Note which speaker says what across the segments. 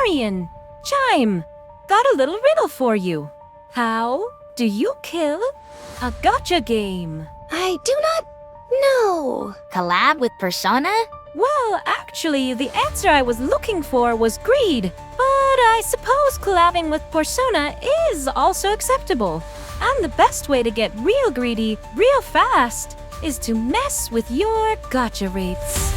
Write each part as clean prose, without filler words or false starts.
Speaker 1: librarian. Chime, got a little riddle for you. How do you kill a gacha game?
Speaker 2: I do not know.
Speaker 3: Collab with Persona?
Speaker 1: Well, actually, the answer I was looking for was greed. But I suppose collabing with Persona is also acceptable. And the best way to get real greedy real fast is to mess with your gacha rates.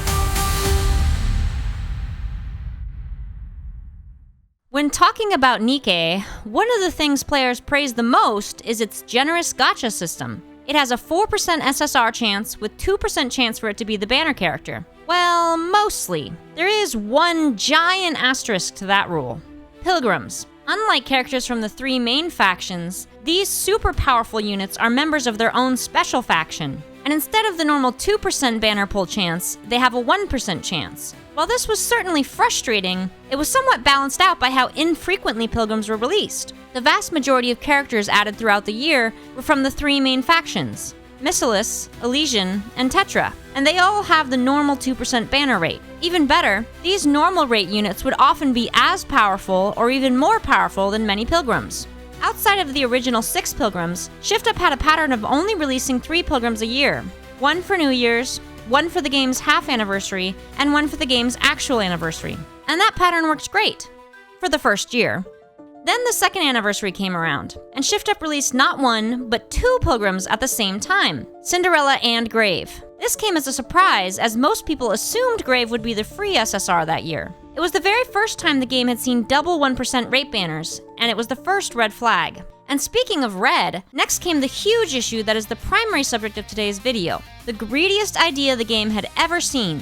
Speaker 4: When talking about Nikke, one of the things players praise the most is its generous gacha system. It has a 4% SSR chance with 2% chance for it to be the banner character. Well, mostly. There is one giant asterisk to that rule. Pilgrims. Unlike characters from the 3 main factions, these super powerful units are members of their own special faction. And instead of the normal 2% banner pull chance, they have a 1% chance. While this was certainly frustrating, it was somewhat balanced out by how infrequently pilgrims were released. The vast majority of characters added throughout the year were from the 3 main factions, Miscelis, Elysian, and Tetra, and they all have the normal 2% banner rate. Even better, these normal rate units would often be as powerful or even more powerful than many pilgrims. Outside of the original 6 pilgrims, ShiftUp had a pattern of only releasing 3 pilgrims a year. 1 for New Year's, 1 for the game's half anniversary, and 1 for the game's actual anniversary. And that pattern works great. For the first year. Then the second anniversary came around, and ShiftUp released not 1, but 2 pilgrims at the same time, Cinderella and Grave. This came as a surprise, as most people assumed Grave would be the free SSR that year. It was the very first time the game had seen double 1% rate banners, and it was the first red flag. And speaking of red, next came the huge issue that is the primary subject of today's video, the greediest idea the game had ever seen.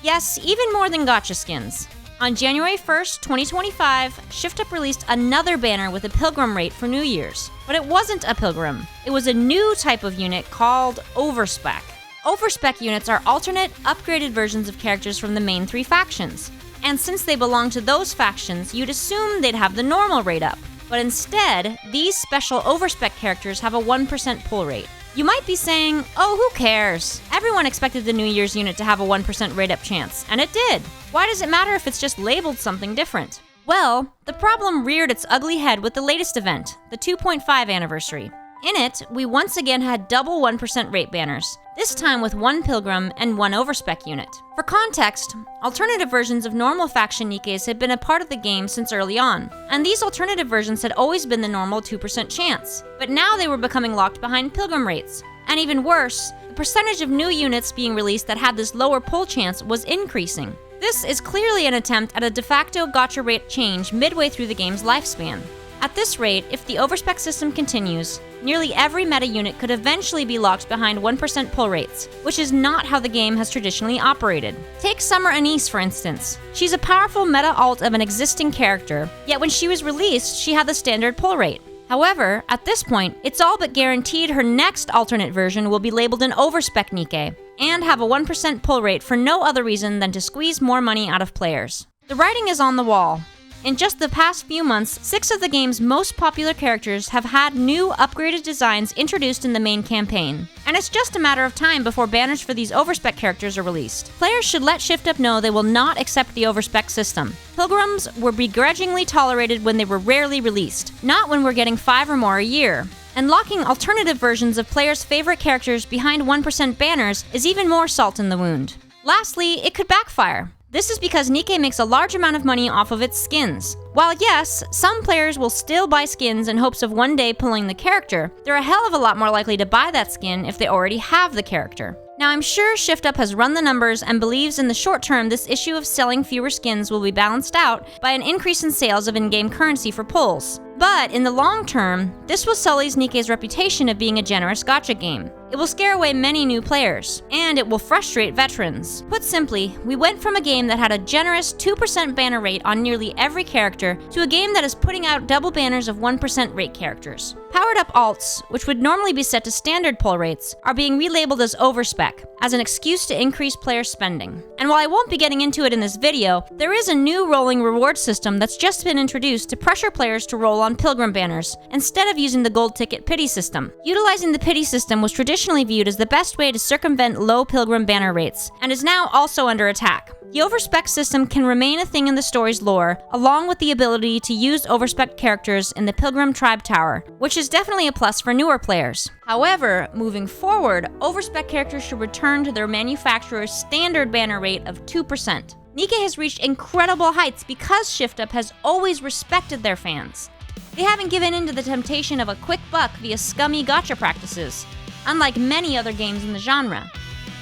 Speaker 4: Yes, even more than gacha skins. On January 1st, 2025, ShiftUp released another banner with a pilgrim rate for New Year's. But it wasn't a pilgrim. It was a new type of unit called OVER-SPEC. OVER-SPEC units are alternate, upgraded versions of characters from the main 3 factions. And since they belong to those factions, you'd assume they'd have the normal rate up. But instead, these special OVER-SPEC characters have a 1% pull rate. You might be saying, oh, who cares? Everyone expected the New Year's unit to have a 1% rate up chance, and it did. Why does it matter if it's just labeled something different? Well, the problem reared its ugly head with the latest event, the 2.5 anniversary. In it, we once again had double 1% rate banners, this time with 1 pilgrim and 1 OVER-SPEC unit. For context, alternative versions of normal faction Nikkes had been a part of the game since early on, and these alternative versions had always been the normal 2% chance, but now they were becoming locked behind pilgrim rates. And even worse, the percentage of new units being released that had this lower pull chance was increasing. This is clearly an attempt at a de facto gacha rate change midway through the game's lifespan. At this rate, if the OVER-SPEC system continues, nearly every meta unit could eventually be locked behind 1% pull rates, which is not how the game has traditionally operated. Take Summer Anise, for instance. She's a powerful meta alt of an existing character, yet when she was released, she had the standard pull rate. However, at this point, it's all but guaranteed her next alternate version will be labeled an OVER-SPEC Nikke, and have a 1% pull rate for no other reason than to squeeze more money out of players. The writing is on the wall. In just the past few months, 6 of the game's most popular characters have had new, upgraded designs introduced in the main campaign. And it's just a matter of time before banners for these OVER-SPEC characters are released. Players should let ShiftUp know they will not accept the OVER-SPEC system. Pilgrims were begrudgingly tolerated when they were rarely released, not when we're getting 5 or more a year. And locking alternative versions of players' favorite characters behind 1% banners is even more salt in the wound. Lastly, it could backfire. This is because Nikke makes a large amount of money off of its skins. While yes, some players will still buy skins in hopes of one day pulling the character, they're a hell of a lot more likely to buy that skin if they already have the character. Now I'm sure ShiftUp has run the numbers and believes in the short term this issue of selling fewer skins will be balanced out by an increase in sales of in-game currency for pulls. But in the long term, this will sully Nikke's reputation of being a generous gacha game. It will scare away many new players, and it will frustrate veterans. Put simply, we went from a game that had a generous 2% banner rate on nearly every character to a game that is putting out double banners of 1% rate characters. Powered up alts, which would normally be set to standard pull rates, are being relabeled as OVER-SPEC, as an excuse to increase player spending. And while I won't be getting into it in this video, there is a new rolling reward system that's just been introduced to pressure players to roll on pilgrim banners, instead of using the gold ticket pity system. Utilizing the pity system was traditionally viewed as the best way to circumvent low pilgrim banner rates, and is now also under attack. The OVER-SPEC system can remain a thing in the story's lore, along with the ability to use OVER-SPEC characters in the Pilgrim Tribe Tower, which is definitely a plus for newer players. However, moving forward, OVER-SPEC characters should return to their manufacturer's standard banner rate of 2%. Nikke has reached incredible heights because ShiftUp has always respected their fans. They haven't given in to the temptation of a quick buck via scummy gacha practices, unlike many other games in the genre.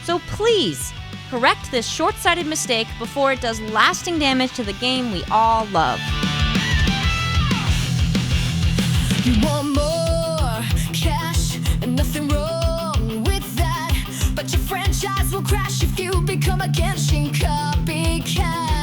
Speaker 4: So please, correct this short-sighted mistake before it does lasting damage to the game we all love.
Speaker 3: You want more cash and nothing wrong with that, but your franchise will crash if you become a Genshin copycat.